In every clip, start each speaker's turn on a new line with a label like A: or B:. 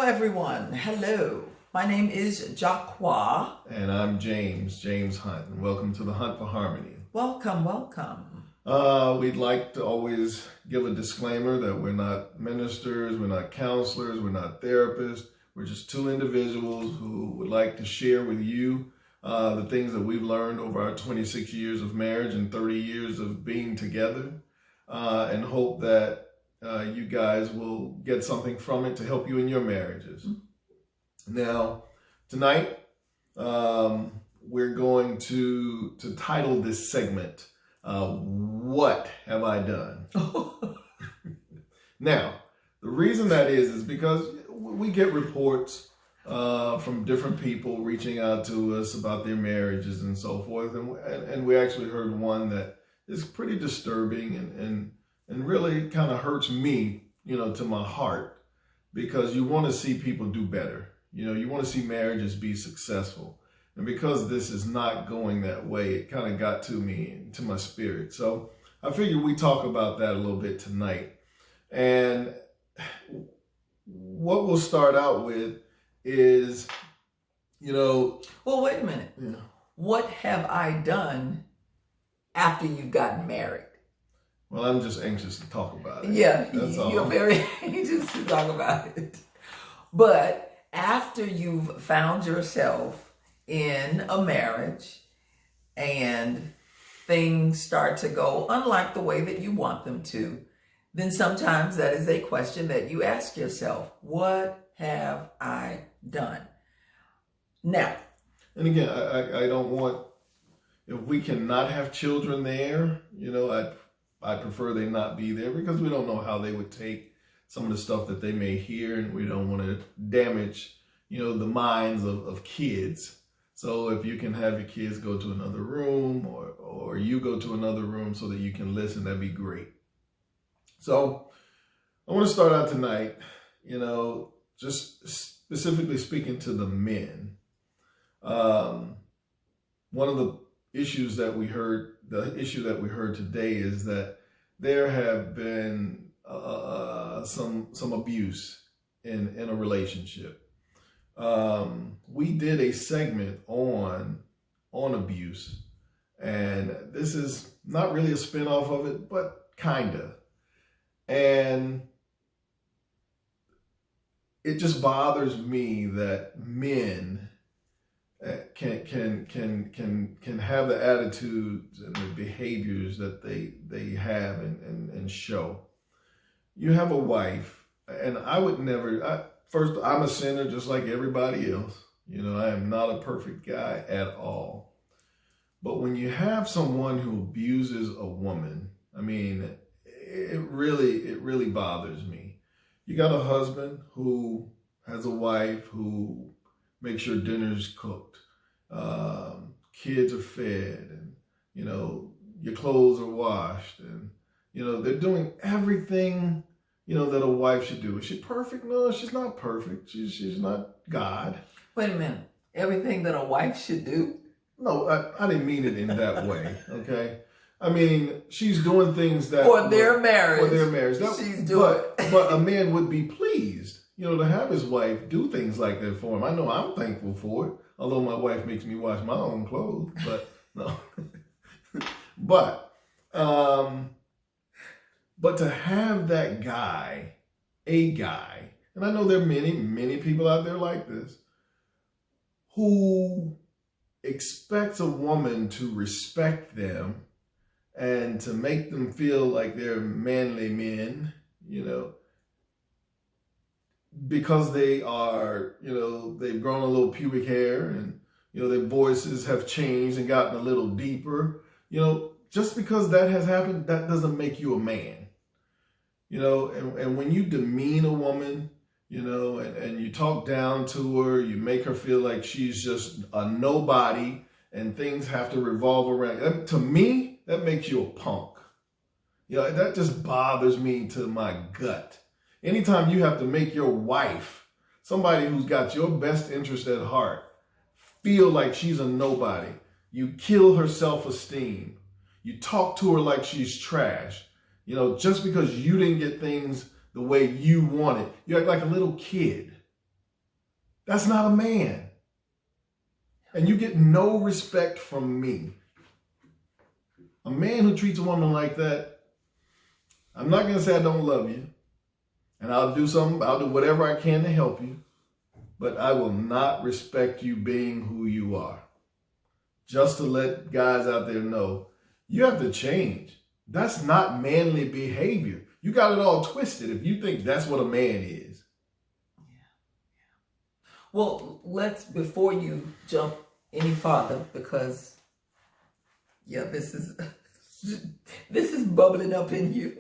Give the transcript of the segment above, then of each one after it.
A: everyone. Hello. My name is Jaqua.
B: And I'm James Hunt. And welcome to the Hunt for Harmony.
A: Welcome, welcome.
B: We'd like to always give a disclaimer that we're not ministers, we're not counselors, we're not therapists. We're just two individuals who would like to share with you the things that we've learned over our 26 years of marriage and 30 years of being together, and hope that you guys will get something from it to help you in your marriages. Now, tonight, we're going to title this segment, What Have I Done? Now, the reason that is because we get reports from different people reaching out to us about their marriages and so forth. And we actually heard one that is pretty disturbing and really kind of hurts me, to my heart, because you want to see people do better. You want to see marriages be successful. And because this is not going that way, it kind of got to me, to my spirit. So I figured we talk about that a little bit tonight. And what we'll start out with is, Well,
A: wait a minute.
B: Yeah.
A: What have I done after you've gotten married?
B: Well, I'm just anxious to talk about it.
A: Yeah,
B: that's all.
A: You're very anxious to talk about it. But after you've found yourself in a marriage and things start to go unlike the way that you want them to, then sometimes that is a question that you ask yourself, what have I done? Now.
B: And again, I don't want, if we cannot have children there, I prefer they not be there, because we don't know how they would take some of the stuff that they may hear, and we don't want to damage, the minds of kids. So if you can have your kids go to another room or you go to another room so that you can listen, that'd be great. So I want to start out tonight, just specifically speaking to the men. One of the issue that we heard today is that there have been some abuse in a relationship. We did a segment on abuse, and this is not really a spinoff of it, but kinda. And it just bothers me that men can have the attitudes and the behaviors that they have and show. You have a wife, and I would never, first, I'm a sinner just like everybody else. I am not a perfect guy at all. But when you have someone who abuses a woman, it really bothers me. You got a husband who has a wife who makes sure dinner's cooked, kids are fed, and, your clothes are washed, and, they're doing everything, that a wife should do. Is she perfect? No, she's not perfect. She's not God.
A: Wait a minute. Everything that a wife should do?
B: No, I didn't mean it in that way, okay? She's doing things that...
A: For their marriage.
B: For their marriage.
A: She's doing.
B: But a man would be pleased, to have his wife do things like that for him. I know I'm thankful for it, although my wife makes me wash my own clothes, but no. But to have that guy, and I know there are many people out there like this, who expects a woman to respect them and to make them feel like they're manly men, because they are, they've grown a little pubic hair, and, their voices have changed and gotten a little deeper. Just because that has happened, that doesn't make you a man. And when you demean a woman, and you talk down to her, you make her feel like she's just a nobody and things have to revolve around. To me, that makes you a punk. That just bothers me to my gut. Anytime you have to make your wife, somebody who's got your best interest at heart, feel like she's a nobody, you kill her self-esteem. You talk to her like she's trash. Just because you didn't get things the way you want it. You act like a little kid. That's not a man. And you get no respect from me. A man who treats a woman like that, I'm not going to say I don't love you. And I'll do whatever I can to help you. But I will not respect you being who you are. Just to let guys out there know, you have to change. That's not manly behavior. You got it all twisted if you think that's what a man is.
A: Well, before you jump any farther, because this is bubbling up in you.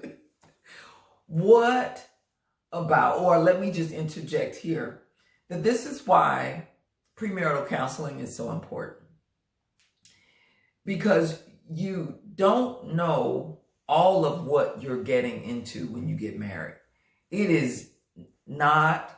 A: What about, or let me just interject here, that this is why premarital counseling is so important. Because you don't know all of what you're getting into when you get married. It is not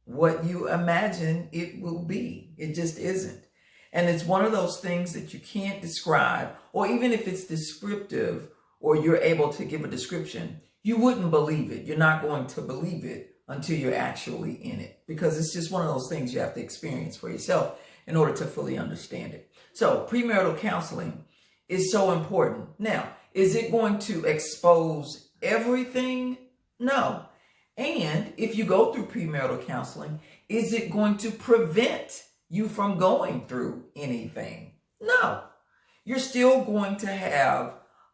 A: what you imagine it will be. It just isn't. And it's one of those things that you can't describe, or even if it's descriptive or you're able to give a description, you wouldn't believe it. You're not going to believe it until you're actually in it, because it's just one of those things you have to experience for yourself in order to fully understand it. So premarital counseling is so important. Now, is it going to expose everything? No. And if you go through premarital counseling, is it going to prevent you from going through anything? No. You're still going to have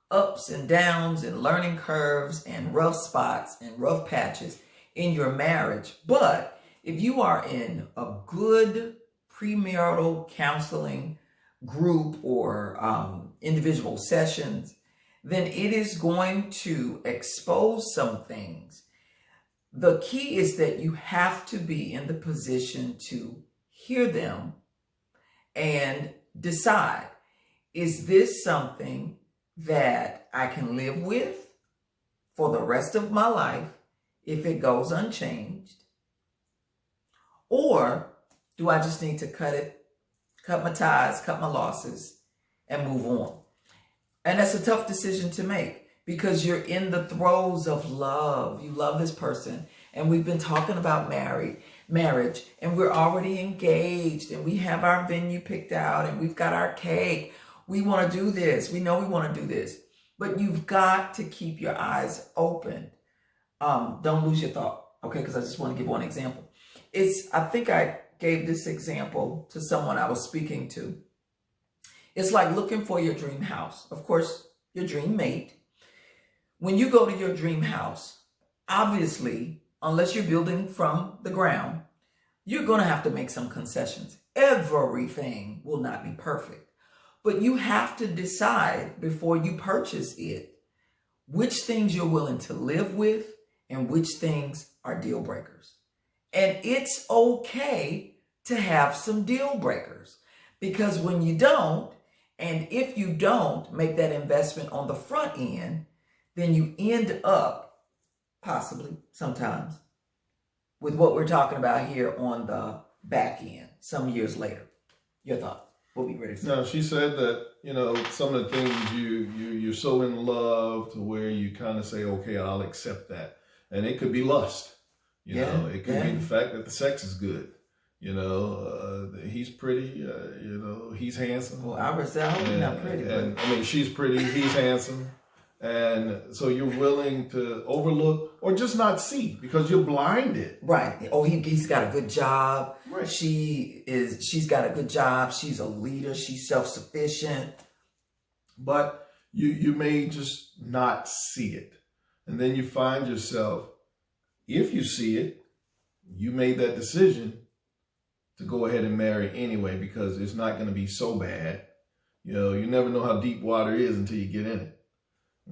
A: ups and downs and learning curves and rough spots and rough patches in your marriage. But if you are in a good premarital counseling group or individual sessions, then it is going to expose some things. The key is that you have to be in the position to hear them and decide, is this something that I can live with for the rest of my life if it goes unchanged? Or do I just need to cut my ties, cut my losses, and move on? And that's a tough decision to make, because you're in the throes of love. You love this person. And we've been talking about marriage, and we're already engaged, and we have our venue picked out, and we've got our cake. We want to do this. We know we want to do this. But you've got to keep your eyes open. Don't lose your thought, okay? Because I just want to give one example. I think I gave this example to someone I was speaking to. It's like looking for your dream house. Of course, your dream mate. When you go to your dream house, obviously, unless you're building from the ground, you're going to have to make some concessions. Everything will not be perfect. But you have to decide before you purchase it which things you're willing to live with and which things are deal breakers. And it's okay to have some deal breakers, because when you don't, and if you don't make that investment on the front end, then you end up possibly sometimes with what we're talking about here on the back end some years later. Your thought? We'll be ready to say.
B: No, she said that, some of the things you're so in love to where you kind of say, okay, I'll accept that. And it could be lust. It could be the fact that the sex is good. He's pretty, he's handsome.
A: Well, I would say I hope he's not pretty.
B: And I mean, she's pretty, he's handsome. And so you're willing to overlook or just not see because you're blinded.
A: Right. Oh, he's got a good job.
B: Right.
A: She's got a good job. She's a leader. She's self-sufficient.
B: But you may just not see it. And then you find yourself, if you see it, you made that decision to go ahead and marry anyway, because it's not going to be so bad. You never know how deep water is until you get in it.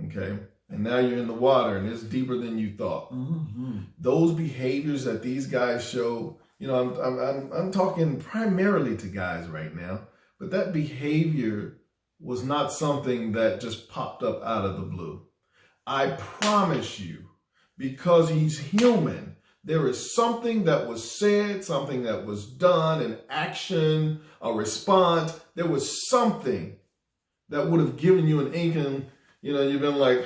B: Okay. And now you're in the water and it's deeper than you thought.
A: Mm-hmm.
B: Those behaviors that these guys show, I'm talking primarily to guys right now, but that behavior was not something that just popped up out of the blue. I promise you, because he's human, there is something that was said, something that was done, an action, a response. There was something that would have given you an inkling. You've been like,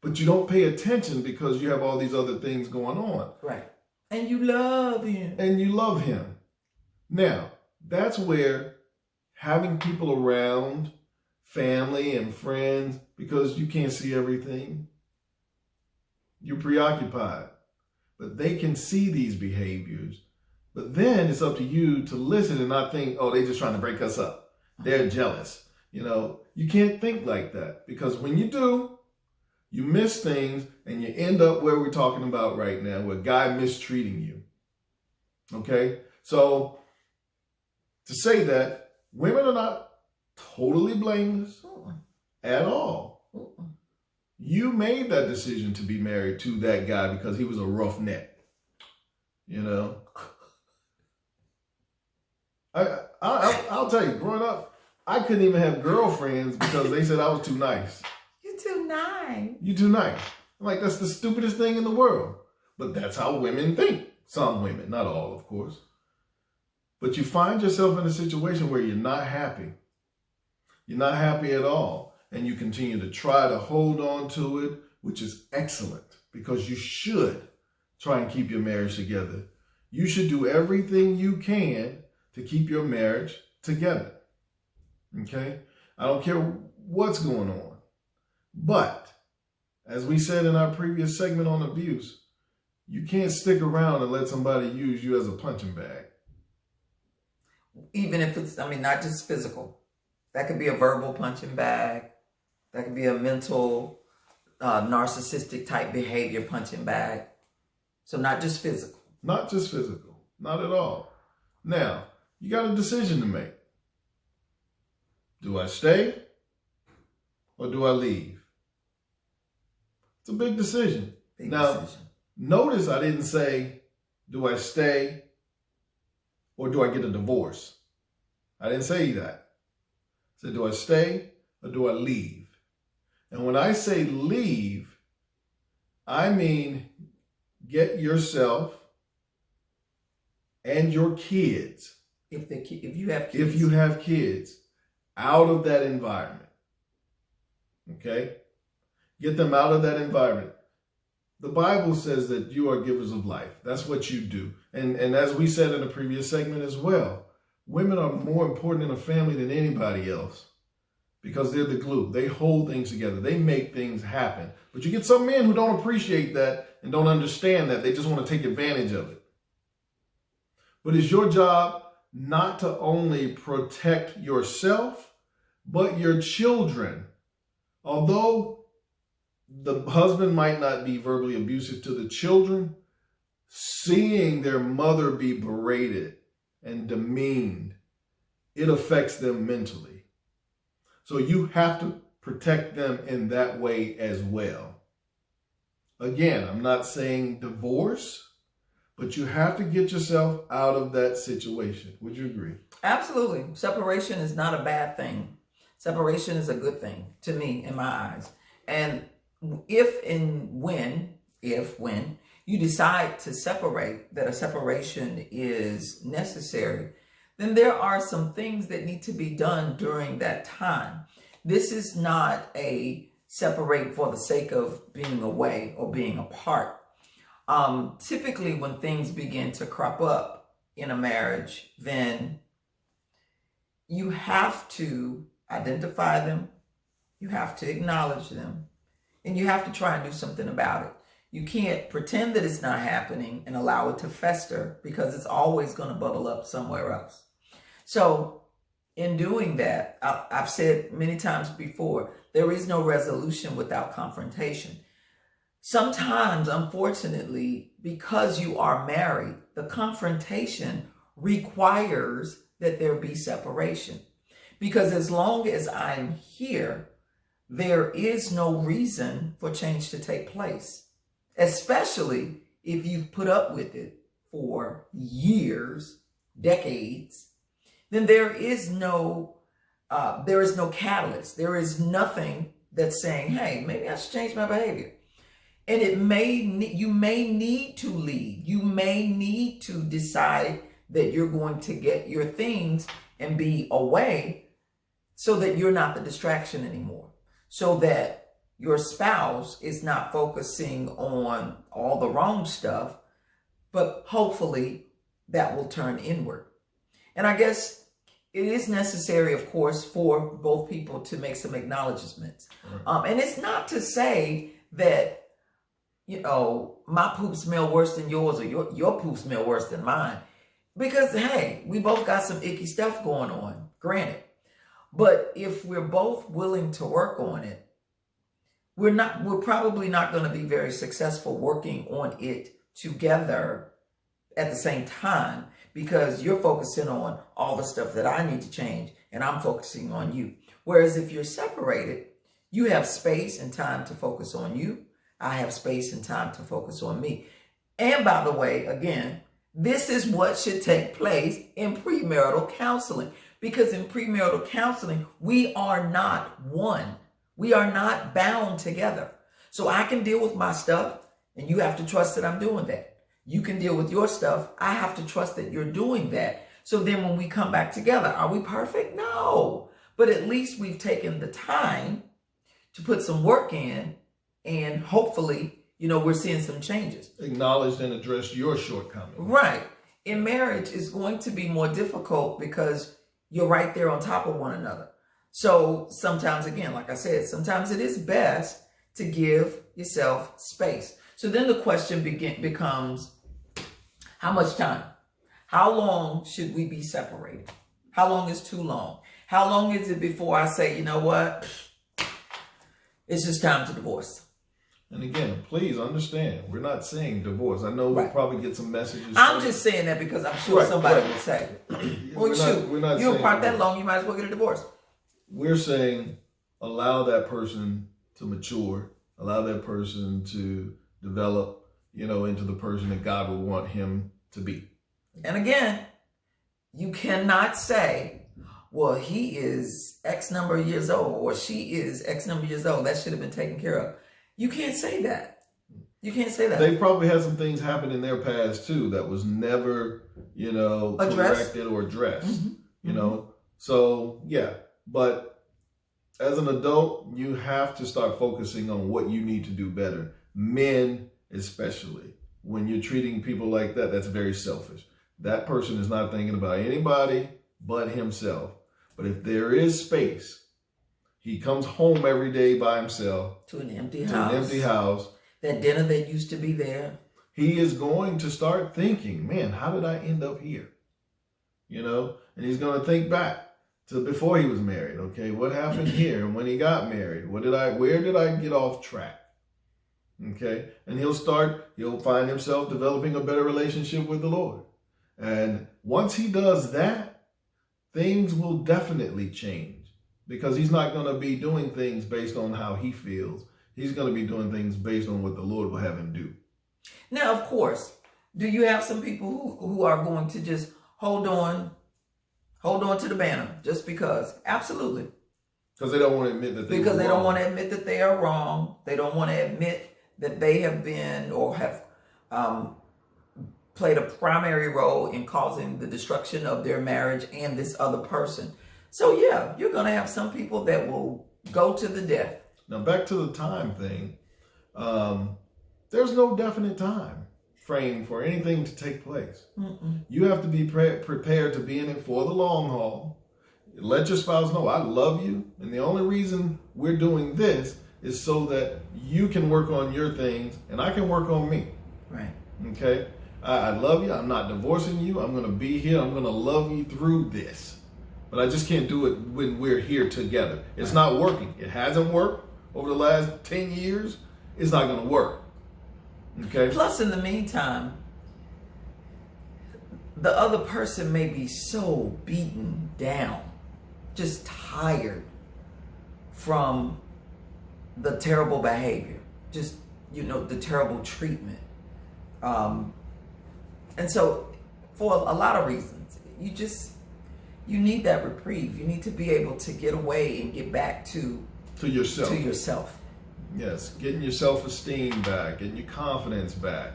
B: but you don't pay attention because you have all these other things going on.
A: Right. And you love him.
B: And you love him. Now, that's where having people around, family and friends, because you can't see everything, you're preoccupied. But they can see these behaviors. But then it's up to you to listen and not think, oh, they're just trying to break us up. They're jealous. You know, you can't think like that, because when you do, you miss things and you end up where we're talking about right now, where a guy mistreating you. Okay? So to say that women are not totally blameless at all. You made that decision to be married to that guy because he was a roughneck. You know? I'll tell you, growing up, I couldn't even have girlfriends because they said I was too nice.
A: You're too nice.
B: You too nice. I'm like, that's the stupidest thing in the world. But that's how women think. Some women, not all, of course. But you find yourself in a situation where you're not happy. You're not happy at all. And you continue to try to hold on to it, which is excellent, because you should try and keep your marriage together. You should do everything you can to keep your marriage together. Okay? I don't care what's going on. But, as we said in our previous segment on abuse, you can't stick around and let somebody use you as a punching bag.
A: Even if it's, not just physical. That could be a verbal punching bag. That could be a mental, narcissistic type behavior punching bag. So not just physical.
B: Not just physical. Not at all. Now, you got a decision to make. Do I stay or do I leave? It's a big decision.
A: Big
B: now,
A: decision.
B: Notice I didn't say, do I stay or do I get a divorce? I didn't say that. I said, do I stay or do I leave? And when I say leave, I mean get yourself and your kids,
A: if you have kids.
B: If you have kids, out of that environment. Okay? Get them out of that environment. The Bible says that you are givers of life. That's what you do. And as we said in the previous segment as well, women are more important in a family than anybody else, because they're the glue. They hold things together. They make things happen. But you get some men who don't appreciate that and don't understand that. They just want to take advantage of it. But it's your job not to only protect yourself, but your children. Although the husband might not be verbally abusive to the children, seeing their mother be berated and demeaned, it affects them mentally. So you have to protect them in that way as well. Again, I'm not saying divorce, but you have to get yourself out of that situation. Would you agree?
A: Absolutely. Separation is not a bad thing. Separation is a good thing to me, in my eyes. And if when you decide to separate, that a separation is necessary, then there are some things that need to be done during that time. This is not a separate for the sake of being away or being apart. Typically, when things begin to crop up in a marriage, then you have to identify them, you have to acknowledge them, and you have to try and do something about it. You can't pretend that it's not happening and allow it to fester, because it's always going to bubble up somewhere else. So in doing that, I've said many times before, there is no resolution without confrontation. Sometimes, unfortunately, because you are married, the confrontation requires that there be separation. Because as long as I'm here, there is no reason for change to take place, especially if you've put up with it for years, decades. Then there is no catalyst. There is nothing that's saying, hey, maybe I should change my behavior. And you may need to leave. You may need to decide that you're going to get your things and be away so that you're not the distraction anymore. So that your spouse is not focusing on all the wrong stuff, but hopefully that will turn inward. And I guess it is necessary, of course, for both people to make some acknowledgments. Right. And it's not to say that, my poop smell worse than yours or your poop smell worse than mine. Because, hey, we both got some icky stuff going on, granted. But if we're both willing to work on it, we're probably not going to be very successful working on it together at the same time, because you're focusing on all the stuff that I need to change and I'm focusing on you. Whereas if you're separated, you have space and time to focus on you. I have space and time to focus on me. And by the way, again, this is what should take place in premarital counseling, because in premarital counseling, we are not one. We are not bound together. So I can deal with my stuff and you have to trust that I'm doing that. You can deal with your stuff. I have to trust that you're doing that. So then when we come back together, are we perfect? No. But at least we've taken the time to put some work in, and hopefully, we're seeing some changes.
B: Acknowledged and addressed your shortcomings.
A: Right. In marriage, it's going to be more difficult because you're right there on top of one another. So sometimes, again, like I said, sometimes it is best to give yourself space. So then the question becomes, how much time? How long should we be separated? How long is too long? How long is it before I say, you know what? It's just time to divorce.
B: And again, please understand, we're not saying divorce. I know we'll probably get some messages.
A: I'm just saying that because I'm sure somebody would say, well, you were part that long, you might as well get a divorce.
B: We're saying allow that person to mature, allow that person to develop, into the person that God would want him to be.
A: And again, you cannot say, well, he is X number of years old or she is X number of years old. That should have been taken care of. You can't say that. You can't say that.
B: They probably had some things happen in their past too that was never, corrected or addressed, So yeah, but as an adult, you have to start focusing on what you need to do better. Men, especially, when you're treating people like that, that's very selfish. That person is not thinking about anybody but himself. But if there is space, he comes home every day by himself
A: to an empty house. That dinner that used to be there.
B: He is going to start thinking, man, how did I end up here? And he's going to think back to before he was married. Okay, what happened here? And when he got married, where did I get off track? Okay, and he'll find himself developing a better relationship with the Lord. And once he does that, things will definitely change, because he's not going to be doing things based on how he feels. He's going to be doing things based on what the Lord will have him do.
A: Now, of course, do you have some people who are going to just hold on to the banner just because? Absolutely.
B: Because they don't want to admit that
A: they don't want to admit that they are wrong. They don't want to admit that they have been or have played a primary role in causing the destruction of their marriage and this other person. So yeah, you're going to have some people that will go to the death.
B: Now back to the time thing. There's no definite time frame for anything to take place. Mm-mm. You have to be prepared to be in it for the long haul. Let your spouse know, I love you. And the only reason we're doing this is so that you can work on your things and I can work on me.
A: Right.
B: Okay. I love you. I'm not divorcing you. I'm going to be here. I'm going to love you through this. But I just can't do it when we're here together. It's not working. It hasn't worked over the last 10 years. It's not going to work. Okay.
A: Plus, in the meantime, the other person may be so beaten down, just tired from the terrible behavior, just, the terrible treatment. And so for a lot of reasons, you need that reprieve. You need to be able to get away and get back to yourself.
B: Yes, getting your self-esteem back, getting your confidence back,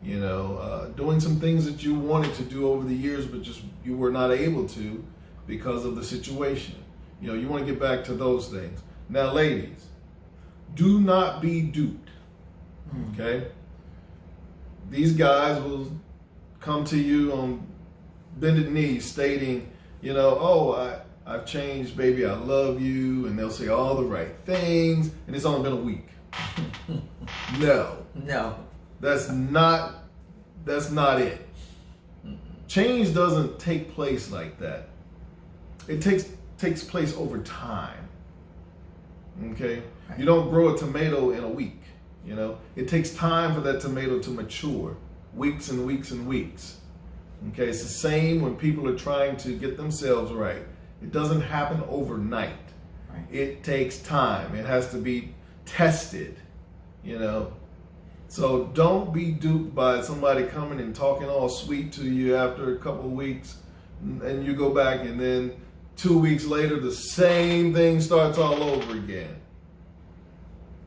B: doing some things that you wanted to do over the years, but just you were not able to because of the situation. You want to get back to those things. Now, ladies, do not be duped. Okay? These guys will come to you on bended knee stating, I've changed, baby, I love you, and they'll say all the right things, and it's only been a week. No. That's not it. Change doesn't take place like that. It takes place over time. Okay? Right. You don't grow a tomato in a week, It takes time for that tomato to mature. Weeks and weeks and weeks. Okay? It's the same when people are trying to get themselves right. It doesn't happen overnight. Right. It takes time. It has to be tested, So don't be duped by somebody coming and talking all sweet to you after a couple of weeks, and you go back and then 2 weeks later the same thing starts all over again.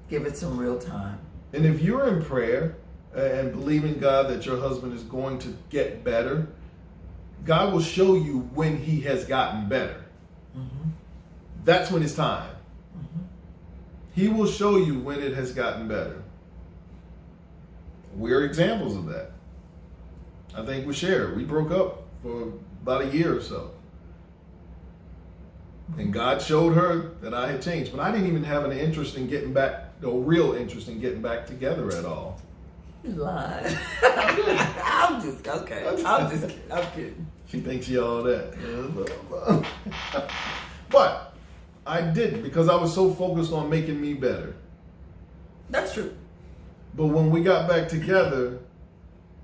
A: Give it some real time.
B: And if you're in prayer and believing God that your husband is going to get better, God will show you when he has gotten better. Mm-hmm. That's when it's time. Mm-hmm. He will show you when it has gotten better. We're examples of that. I think we shared. We broke up for about a year or so. And God showed her that I had changed. But I didn't even have an interest in getting back, no real interest in getting back together at all.
A: You lied. I'm kidding.
B: She thinks she all that. But I didn't, because I was so focused on making me better.
A: That's true.
B: But when we got back together,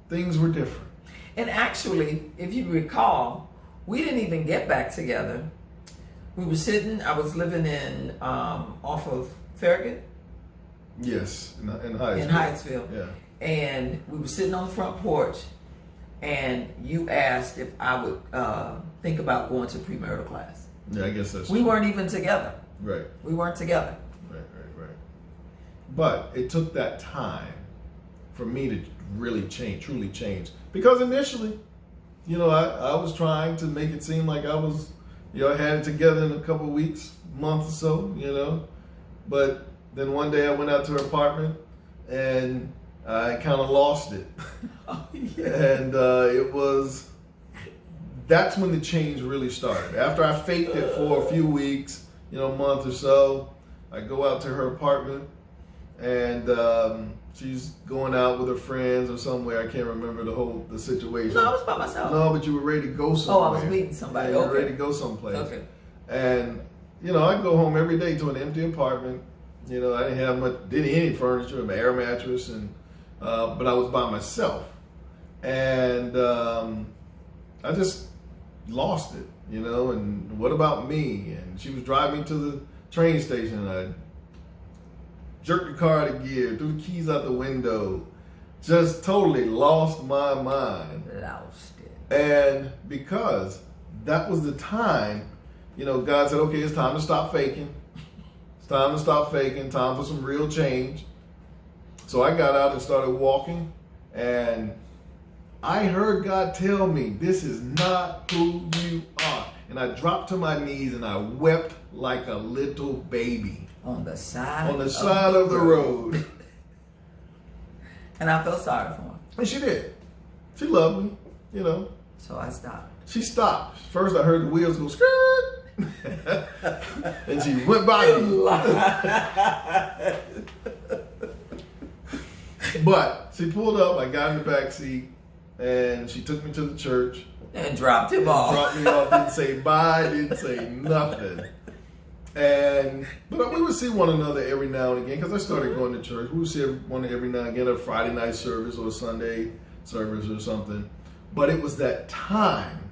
B: things were different.
A: And actually, if you recall, we didn't even get back together. We were sitting, I was living in, off of Farragut.
B: Yes, in Hyattsville.
A: In Hyattsville.
B: Yeah.
A: And we were sitting on the front porch, and you asked if I would think about going to premarital class.
B: Yeah, I guess that's
A: We
B: true.
A: weren't even together.
B: Right.
A: We weren't together.
B: Right. But it took that time for me to really change, truly change. Because initially, I was trying to make it seem like I was, I had it together in a couple of weeks, month or so, But then one day I went out to her apartment and I kind of lost it.
A: Oh, yeah.
B: And that's when the change really started. After I faked it for a few weeks, month or so, I go out to her apartment and she's going out with her friends or somewhere. I can't remember the situation.
A: No, I was by myself.
B: No, but you were ready to go somewhere.
A: Oh, I was meeting somebody.
B: Yeah, you were ready to go someplace.
A: Okay.
B: And, I go home every day to an empty apartment. I didn't have any furniture, an air mattress, and but I was by myself. And I just lost it, and what about me? And she was driving to the train station, and I jerked the car out of gear, threw the keys out the window, just totally lost my mind.
A: Lost it.
B: And because that was the time, God said, okay, it's time to stop faking. It's time to stop faking, time for some real change. So I got out and started walking, and I heard God tell me, this is not who you are. And I dropped to my knees and I wept like a little baby.
A: On the side
B: of the road.
A: And I felt sorry for her.
B: And she did. She loved me,
A: So I stopped.
B: She stopped. First I heard the wheels go skirt. And she went by me. But she pulled up, I got in the back seat, and she took me to the church.
A: And dropped him off.
B: Dropped me off, didn't say bye, didn't say nothing. But we would see one another every now and again, because I started going to church. We would see one every now and again, a Friday night service or a Sunday service or something. But it was that time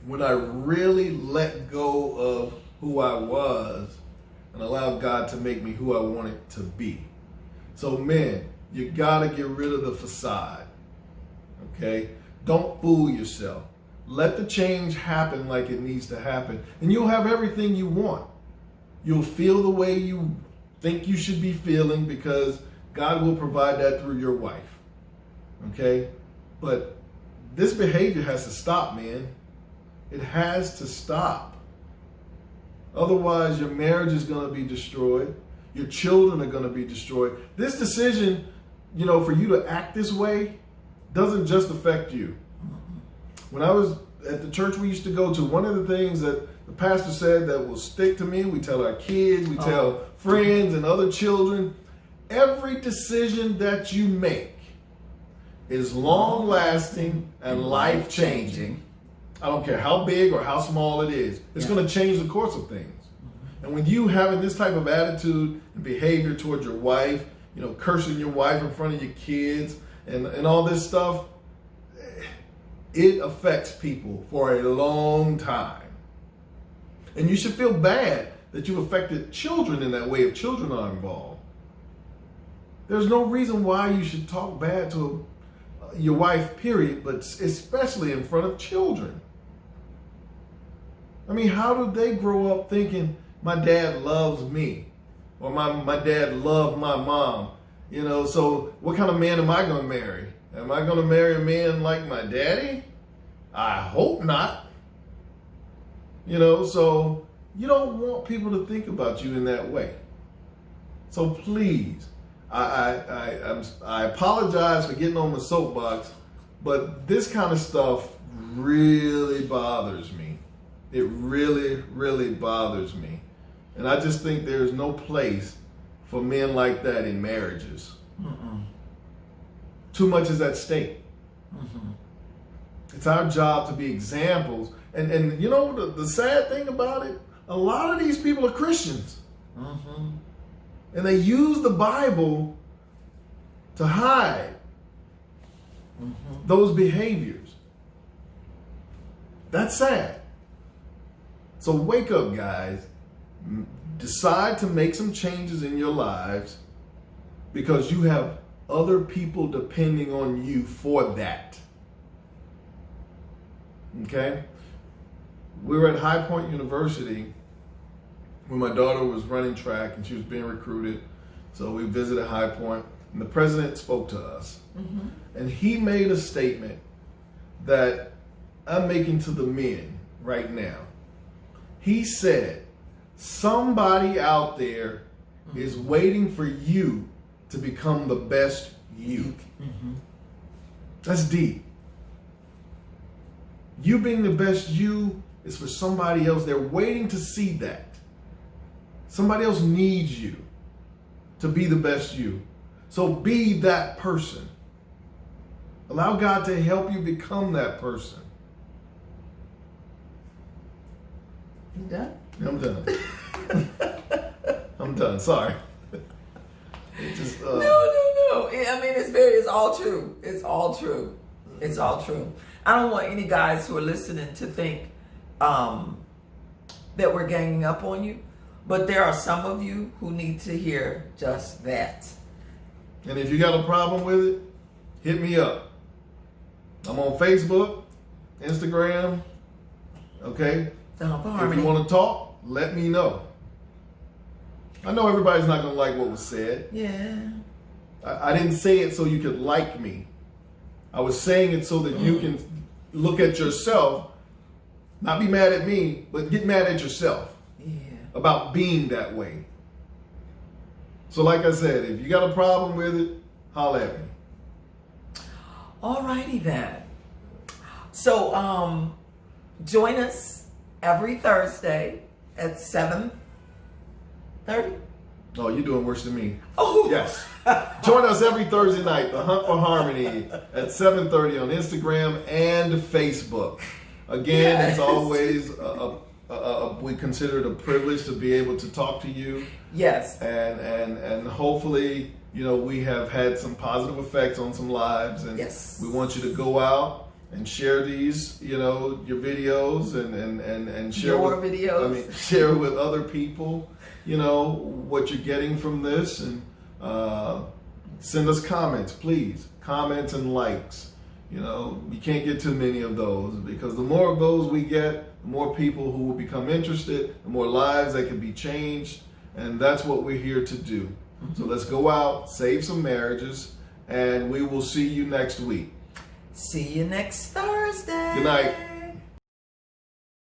B: when I really let go of who I was and allowed God to make me who I wanted to be. So men, you gotta get rid of the facade, okay? Don't fool yourself. Let the change happen like it needs to happen, and you'll have everything you want. You'll feel the way you think you should be feeling, because God will provide that through your wife, okay? But this behavior has to stop, man. It has to stop. Otherwise, your marriage is gonna be destroyed. Your children are gonna be destroyed. This decision, for you to act this way doesn't just affect you. When I was at the church we used to go to, one of the things that the pastor said that will stick to me, we tell our kids, we tell friends and other children, every decision that you make is long-lasting and life-changing. I don't care how big or how small it is. It's going to change the course of things. And when you having this type of attitude and behavior towards your wife, you know, cursing your wife in front of your kids and all this stuff, it affects people for a long time. And you should feel bad that you've affected children in that way if children are involved. There's no reason why you should talk bad to your wife, period, but especially in front of children. I mean, how do they grow up thinking my dad loves me or my dad loved my mom? You know, so what kind of man am I going to marry? Am I going to marry a man like my daddy? I hope not. You know, so you don't want people to think about you in that way. So please, I apologize for getting on the soapbox, but this kind of stuff really bothers me. It really, really bothers me. And I just think there's no place for men like that in marriages. Too much is at stake. It's our job to be examples. And you know, the sad thing about it, a lot of these people are Christians. And they use the Bible to hide those behaviors. That's sad. So wake up, guys. Decide to make some changes in your lives because you have other people depending on you for that. Okay? We were at High Point University when my daughter was running track and she was being recruited. So we visited High Point and the president spoke to us. And he made a statement that I'm making to the men right now. He said, somebody out there is waiting for you to become the best you. That's deep. You being the best you is for somebody else. They're waiting to see that. Somebody else needs you to be the best you. So be that person. Allow God to help you become that person.
A: You done?
B: I'm done. I'm done. Sorry. It just,
A: No. I mean, it's all true. It's all true. It's all true. I don't want any guys who are listening to think that we're ganging up on you, but there are some of you who need to hear just that.
B: And if you got a problem with it, hit me up. I'm on Facebook, Instagram, okay? If you want to talk, let me know. I know everybody's not going to like what was said.
A: Yeah.
B: I didn't say it so you could like me. I was saying it so that you can look at yourself, not be mad at me, but get mad at yourself about being that way. So like I said, if you got a problem with it, holler at me.
A: Alrighty then. So join us every Thursday at 7:30.
B: Oh, you're doing worse than me.
A: Oh.
B: Yes. Join us every Thursday night, The Hunt for Harmony, at 7:30 on Instagram and Facebook. Again, It's always, we consider it a privilege to be able to talk to you.
A: Yes.
B: And hopefully, you know, we have had some positive effects on some lives. And we want you to go out and share these, you know, your videos and share share with other people, you know, what you're getting from this, and send us comments, please. Comments and likes. You know, you can't get too many of those, because the more of those we get, the more people who will become interested, the more lives that can be changed, and that's what we're here to do. So let's go out, save some marriages, and we will see you next week.
A: See you next Thursday.
B: Good night.